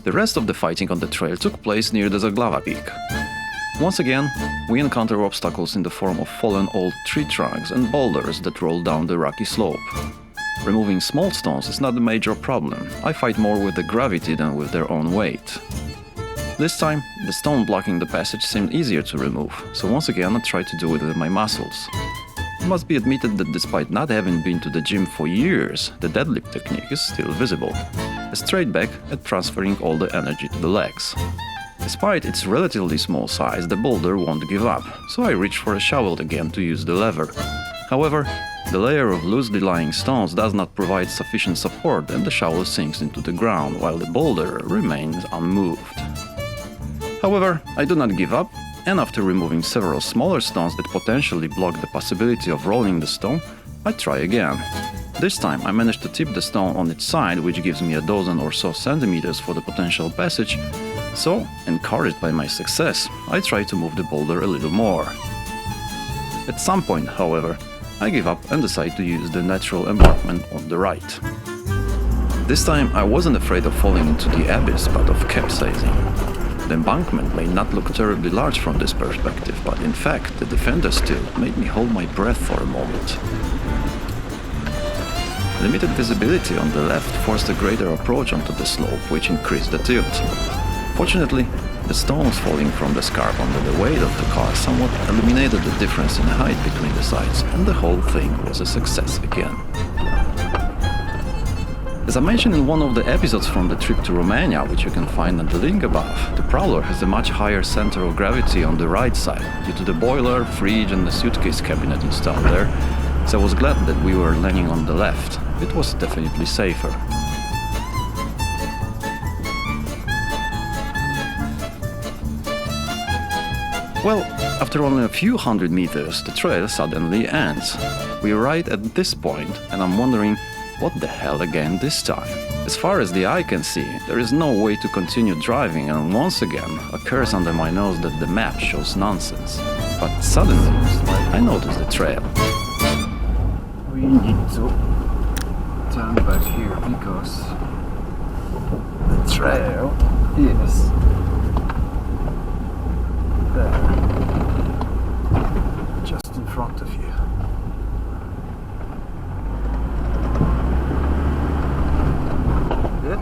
The rest of the fighting on the trail took place near the Zaglava peak. Once again, we encounter obstacles in the form of fallen old tree trunks and boulders that roll down the rocky slope. Removing small stones is not a major problem. I fight more with the gravity than with their own weight. This time, the stone blocking the passage seemed easier to remove, so once again I tried to do it with my muscles. It must be admitted that despite not having been to the gym for years, the deadlift technique is still visible. A straight back at transferring all the energy to the legs. Despite its relatively small size, the boulder won't give up, so I reach for a shovel again to use the lever. However, the layer of loosely lying stones does not provide sufficient support and the shovel sinks into the ground while the boulder remains unmoved. However, I do not give up, and after removing several smaller stones that potentially block the possibility of rolling the stone, I try again. This time I manage to tip the stone on its side, which gives me a dozen or so centimeters for the potential passage, so, encouraged by my success, I try to move the boulder a little more. At some point, however, I give up and decide to use the natural embankment on the right. This time I wasn't afraid of falling into the abyss, but of capsizing. The embankment may not look terribly large from this perspective, but in fact the defender still made me hold my breath for a moment. Limited visibility on the left forced a greater approach onto the slope, which increased the tilt. Fortunately, the stones falling from the scarp under the weight of the car somewhat eliminated the difference in height between the sides, and the whole thing was a success again. As I mentioned in one of the episodes from the trip to Romania, which you can find at the link above, the Prowler has a much higher center of gravity on the right side, due to the boiler, fridge and the suitcase cabinet installed there, so I was glad that we were landing on the left. It was definitely safer. Well, after only a few hundred meters, the trail suddenly ends. We're right at this point, and I'm wondering, what the hell again this time? As far as the eye can see, there is no way to continue driving, and once again occurs under my nose that the map shows nonsense. But suddenly, I notice the trail. We need to turn back here because the trail is there, just in front of you. Good.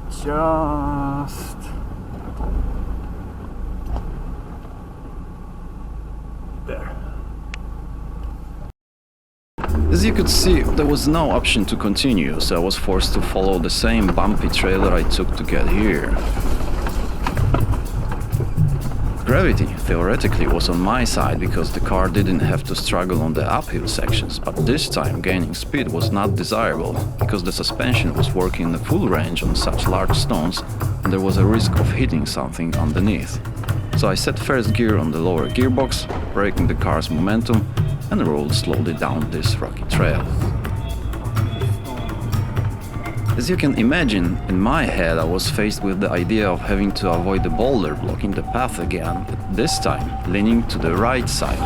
Just there. As you could see, there was no option to continue, so I was forced to follow the same bumpy trail that I took to get here. Gravity, theoretically, was on my side because the car didn't have to struggle on the uphill sections, but this time gaining speed was not desirable, because the suspension was working in the full range on such large stones and there was a risk of hitting something underneath. So I set first gear on the lower gearbox, braking the car's momentum, and rolled slowly down this rocky trail. As you can imagine, in my head I was faced with the idea of having to avoid the boulder blocking the path again, but this time leaning to the right side.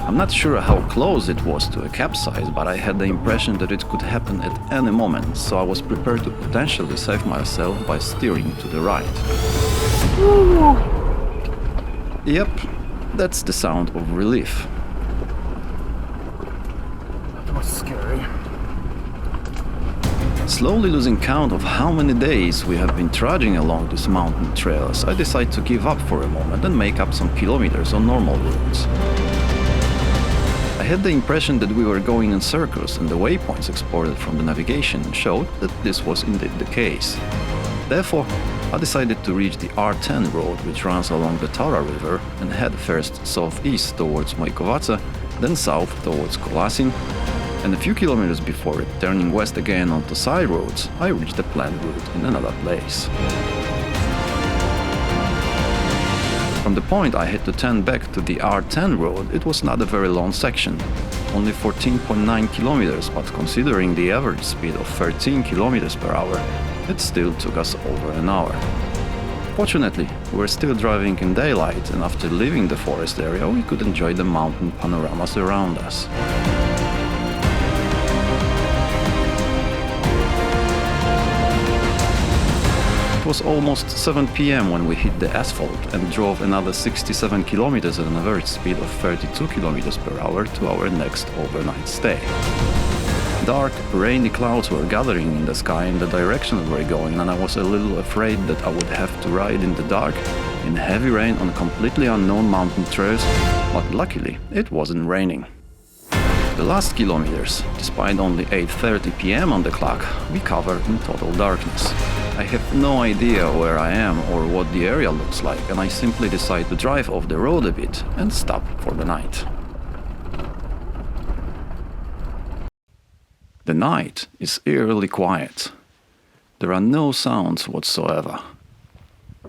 I'm not sure how close it was to a capsize, but I had the impression that it could happen at any moment, so I was prepared to potentially save myself by steering to the right. Yep, that's the sound of relief. That was scary. Slowly losing count of how many days we have been trudging along these mountain trails, I decide to give up for a moment and make up some kilometers on normal roads. I had the impression that we were going in circles, and the waypoints exported from the navigation showed that this was indeed the case. Therefore, I decided to reach the R10 road, which runs along the Taura River, and head first southeast towards Majkovaca, then south towards Kolasin, and a few kilometers before it, turning west again onto side roads, I reached the planned route in another place. From the point I had to turn back to the R10 road, it was not a very long section, only 14.9 kilometers, but considering the average speed of 13 kilometers per hour, it still took us over an hour. Fortunately, we were still driving in daylight, and after leaving the forest area, we could enjoy the mountain panoramas around us. was almost 7 p.m. when we hit the asphalt and drove another 67 kilometers at an average speed of 32 kilometers per hour to our next overnight stay. Dark, rainy clouds were gathering in the sky in the direction we were going, and I was a little afraid that I would have to ride in the dark, in heavy rain on completely unknown mountain trails, but luckily it wasn't raining. The last kilometers, despite only 8:30 p.m. on the clock, we covered in total darkness. I have no idea where I am or what the area looks like, and I simply decide to drive off the road a bit and stop for the night. The night is eerily quiet. There are no sounds whatsoever.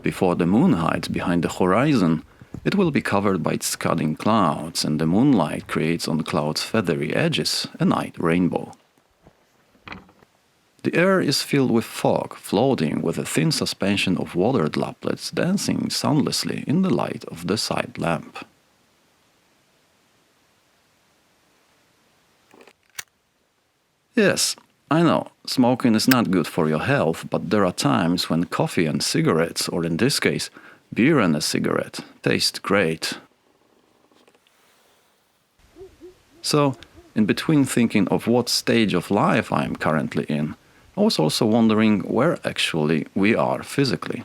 Before the moon hides behind the horizon, it will be covered by scudding clouds, and the moonlight creates on clouds' feathery edges a night rainbow. The air is filled with fog, floating with a thin suspension of water droplets dancing soundlessly in the light of the side lamp. Yes, I know, smoking is not good for your health, but there are times when coffee and cigarettes, or in this case, beer and a cigarette, taste great. So, in between thinking of what stage of life I am currently in, I was also wondering where actually we are physically.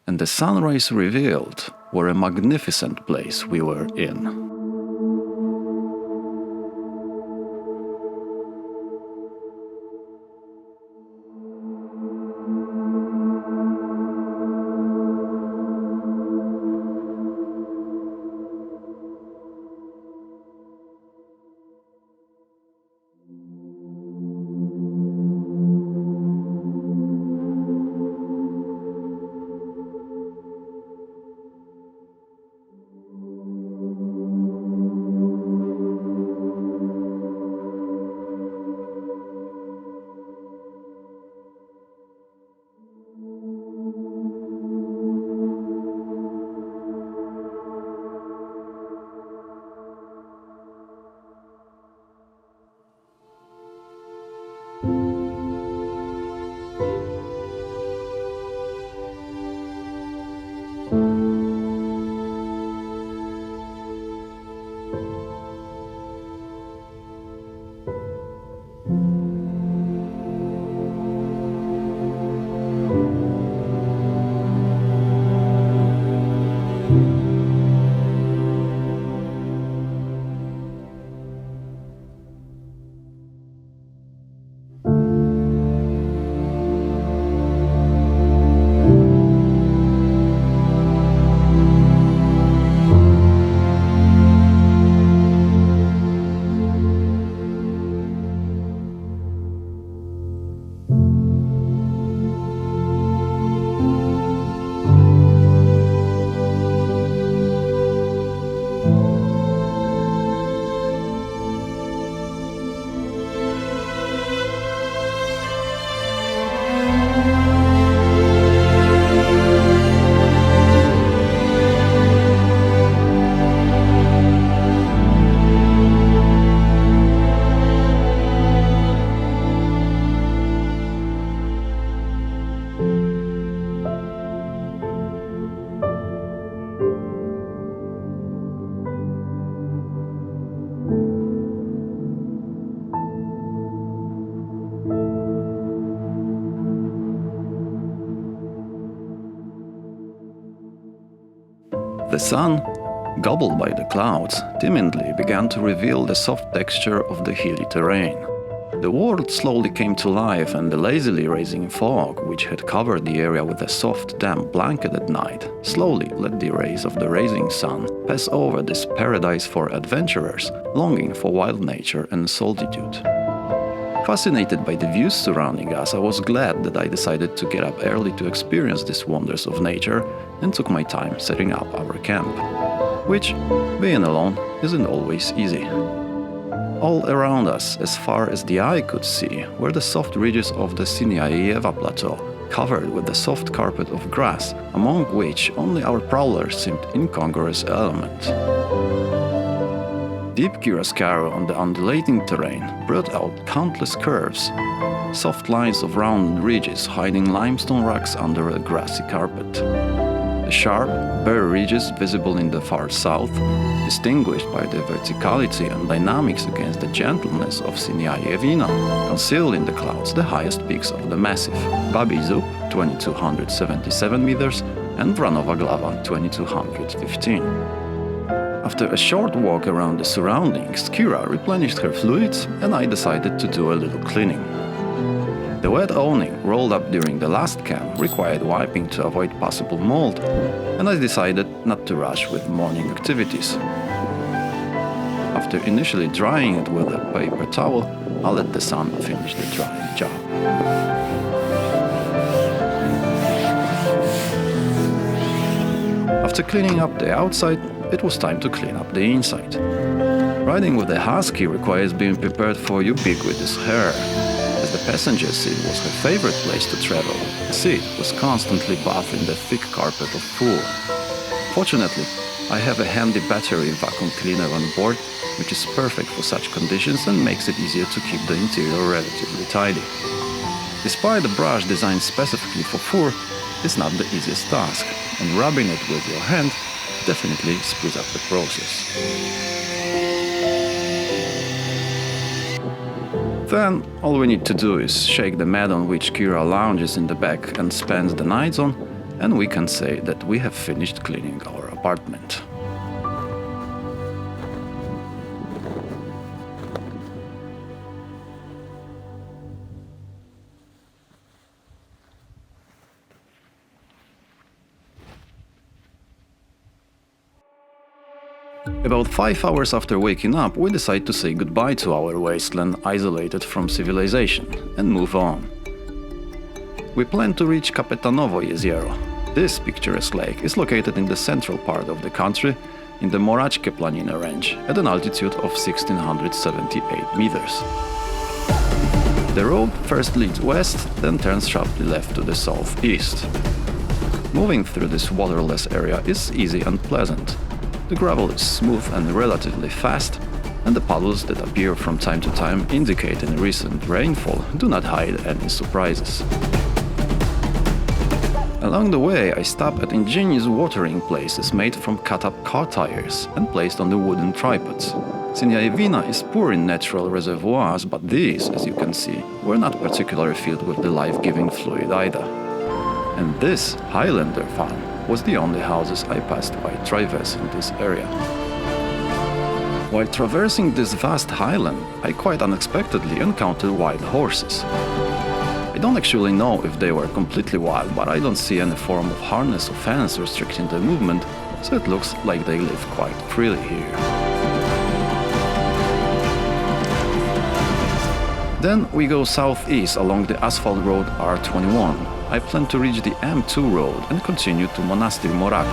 And the sunrise revealed what a magnificent place we were in. The sun, gobbled by the clouds, timidly began to reveal the soft texture of the hilly terrain. The world slowly came to life, and the lazily rising fog, which had covered the area with a soft, damp blanket at night, slowly let the rays of the rising sun pass over this paradise for adventurers longing for wild nature and solitude. Fascinated by the views surrounding us, I was glad that I decided to get up early to experience these wonders of nature and took my time setting up our camp, which, being alone, isn't always easy. All around us, as far as the eye could see, were the soft ridges of the Siniaeva Plateau, covered with a soft carpet of grass, among which only our prowler seemed incongruous element. Deep Kiraskaro on the undulating terrain brought out countless curves, soft lines of rounded ridges hiding limestone rocks under a grassy carpet. The sharp, bare ridges visible in the far south, distinguished by the verticality and dynamics against the gentleness of Siniaevina, concealed in the clouds the highest peaks of the massif, Babi Zub, 2277 meters, and Vranova Glava, 2215. After a short walk around the surroundings, Kira replenished her fluids and I decided to do a little cleaning. The wet awning rolled up during the last camp required wiping to avoid possible mold, and I decided not to rush with morning activities. After initially drying it with a paper towel, I'll let the sun finish the drying job. After cleaning up the outside, it was time to clean up the inside. Riding with a husky requires being prepared for ubiquitous hair. As the passenger seat was her favorite place to travel, the seat was constantly bathed in the thick carpet of fur. Fortunately, I have a handy battery vacuum cleaner on board, which is perfect for such conditions and makes it easier to keep the interior relatively tidy. Despite a brush designed specifically for fur, it's not the easiest task, and rubbing it with your hand definitely speeds up the process. Then, all we need to do is shake the mat on which Kira lounges in the back and spends the nights on, and we can say that we have finished cleaning our apartment. About 5 hours after waking up, we decide to say goodbye to our wasteland isolated from civilization and move on. We plan to reach Kapetanovo Jeziero. This picturesque lake is located in the central part of the country, in the Morachke Planina range, at an altitude of 1678 meters. The road first leads west, then turns sharply left to the southeast. Moving through this waterless area is easy and pleasant. The gravel is smooth and relatively fast, and the puddles that appear from time to time indicating recent rainfall do not hide any surprises. Along the way, I stop at ingenious watering places made from cut-up car tires and placed on the wooden tripods. Siniaevina is poor in natural reservoirs, but these, as you can see, were not particularly filled with the life-giving fluid either. And this Highlander farm was the only houses I passed by traversing this area. While traversing this vast highland, I quite unexpectedly encountered wild horses. I don't actually know if they were completely wild, but I don't see any form of harness or fence restricting their movement, so it looks like they live quite freely here. Then we go southeast along the asphalt road R21. I plan to reach the M2 road and continue to Monastir Morak.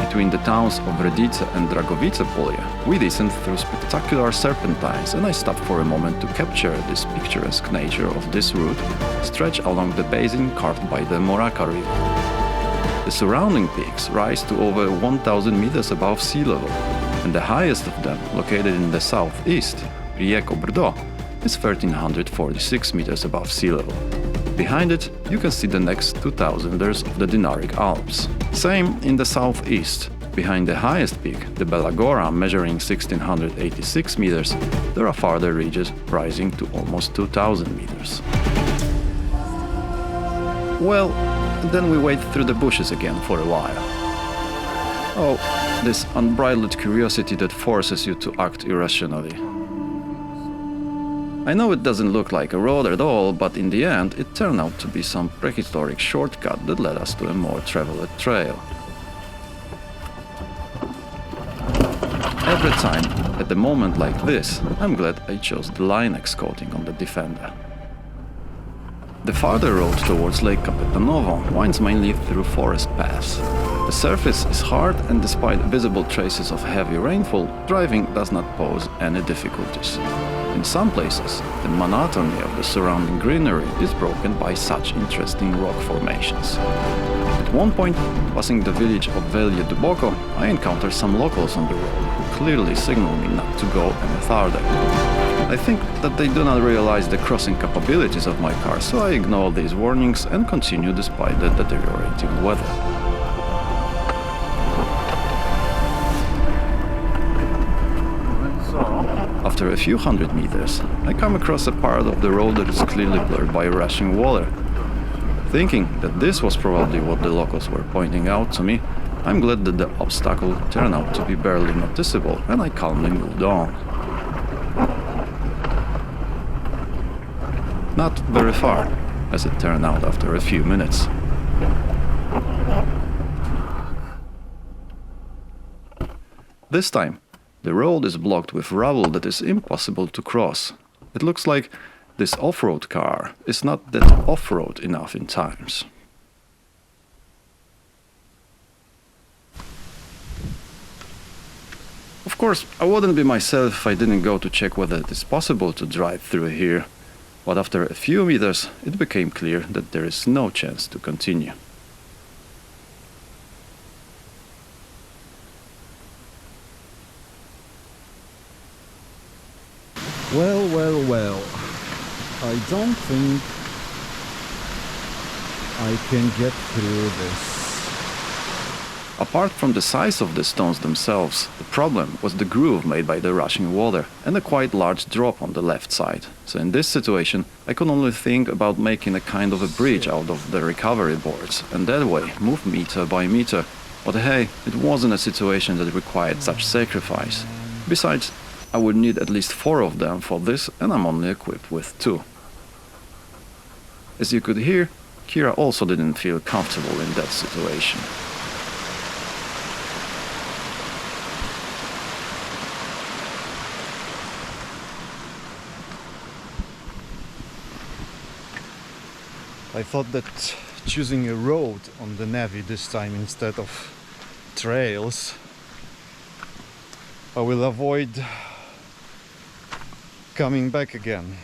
Between the towns of Redice and Dragovice Polje, we descend through spectacular serpentines, and I stop for a moment to capture this picturesque nature of this route, stretched along the basin carved by the Moraka River. The surrounding peaks rise to over 1,000 meters above sea level, and the highest of them, located in the southeast, Rijeko Brdo, is 1,346 meters above sea level. Behind it, you can see the next 2,000ers of the Dinaric Alps. Same in the southeast. Behind the highest peak, the Belagora, measuring 1,686 meters, there are farther ridges rising to almost 2,000 meters. Well, then we wade through the bushes again for a while. Oh, this unbridled curiosity that forces you to act irrationally. I know it doesn't look like a road at all, but in the end it turned out to be some prehistoric shortcut that led us to a more traveled trail. Every time, at a moment like this, I'm glad I chose the Line-X coating on the Defender. The farther road towards Lake Capetanovo winds mainly through forest paths. The surface is hard, and despite visible traces of heavy rainfall, driving does not pose any difficulties. In some places, the monotony of the surrounding greenery is broken by such interesting rock formations. At one point, passing the village of Velje Duboko, I encountered some locals on the road who clearly signaled me not to go any farther. I think that they do not realize the crossing capabilities of my car, so I ignore these warnings and continue despite the deteriorating weather. After a few hundred meters, I come across a part of the road that is clearly blurred by rushing water. Thinking that this was probably what the locals were pointing out to me, I'm glad that the obstacle turned out to be barely noticeable, and I calmly moved on. Not very far, as it turned out after a few minutes. This time, the road is blocked with rubble that is impossible to cross. It looks like this off-road car is not that off-road enough in times. Of course, I wouldn't be myself if I didn't go to check whether it is possible to drive through here. But after a few meters, it became clear that there is no chance to continue. Well. I don't think I can get through this. Apart from the size of the stones themselves, the problem was the groove made by the rushing water and a quite large drop on the left side. So in this situation, I could only think about making a kind of a bridge out of the recovery boards and that way move meter by meter. But hey, it wasn't a situation that required such sacrifice. Besides, I would need at least 4 of them for this, and I'm only equipped with 2. As you could hear, Kira also didn't feel comfortable in that situation. I thought that choosing a road on the Nevi this time instead of trails, I will avoid coming back again.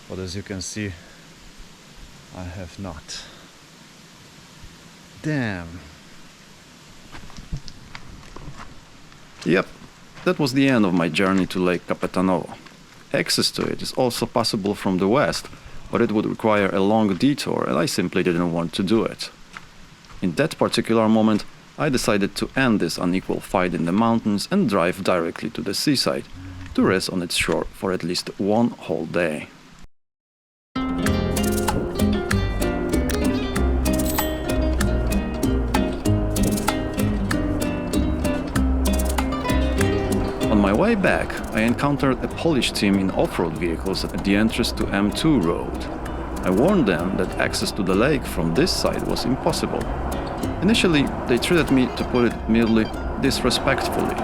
But as you can see, I have not. Damn. Yep, that was the end of my journey to Lake Capetanovo. Access to it is also possible from the west, but it would require a long detour and I simply didn't want to do it. In that particular moment, I decided to end this unequal fight in the mountains and drive directly to the seaside, to rest on its shore for at least one whole day. On my way back, I encountered a Polish team in off-road vehicles at the entrance to M2 road. I warned them that access to the lake from this side was impossible. Initially, they treated me, to put it mildly, disrespectfully.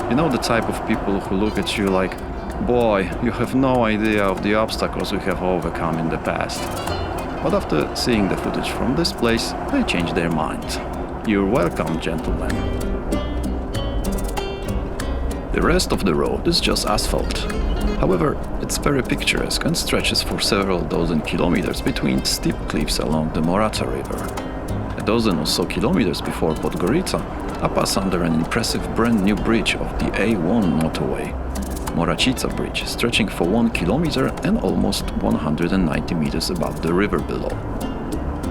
You know, the type of people who look at you like, "Boy, you have no idea of the obstacles we have overcome in the past." But after seeing the footage from this place, they changed their mind. You're welcome, gentlemen. The rest of the road is just asphalt. However, it's very picturesque and stretches for several dozen kilometers between steep cliffs along the Morata River. A dozen or so kilometers before Podgorica, I pass under an impressive brand new bridge of the A1 motorway, Morachica Bridge, stretching for 1 kilometer and almost 190 meters above the river below.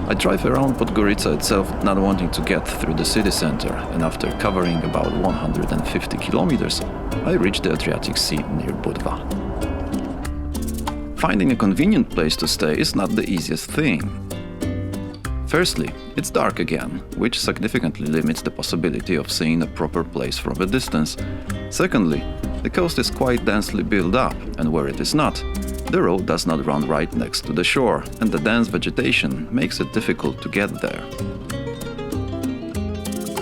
I drive around Podgorica itself, not wanting to get through the city center, and after covering about 150 kilometers, I reach the Adriatic Sea near Budva. Finding a convenient place to stay is not the easiest thing. Firstly, it's dark again, which significantly limits the possibility of seeing a proper place from a distance. Secondly, the coast is quite densely built up, and where it is not, the road does not run right next to the shore, and the dense vegetation makes it difficult to get there.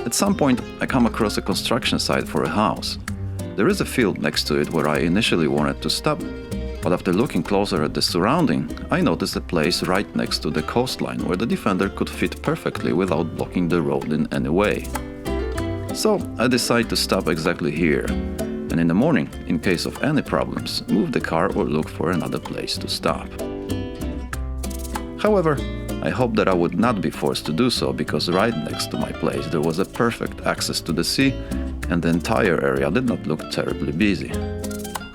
At some point, I come across a construction site for a house. There is a field next to it where I initially wanted to stop, But after looking closer at the surrounding, I noticed a place right next to the coastline where the Defender could fit perfectly without blocking the road in any way. So I decided to stop exactly here, and in the morning, in case of any problems, move the car or look for another place to stop. However, I hoped that I would not be forced to do so, because right next to my place there was a perfect access to the sea, and the entire area did not look terribly busy.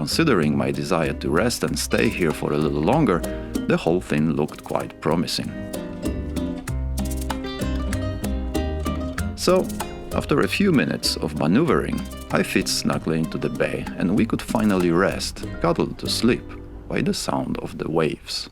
Considering my desire to rest and stay here for a little longer, the whole thing looked quite promising. So, after a few minutes of maneuvering, I fit snugly into the bay and we could finally rest, cuddled to sleep by the sound of the waves.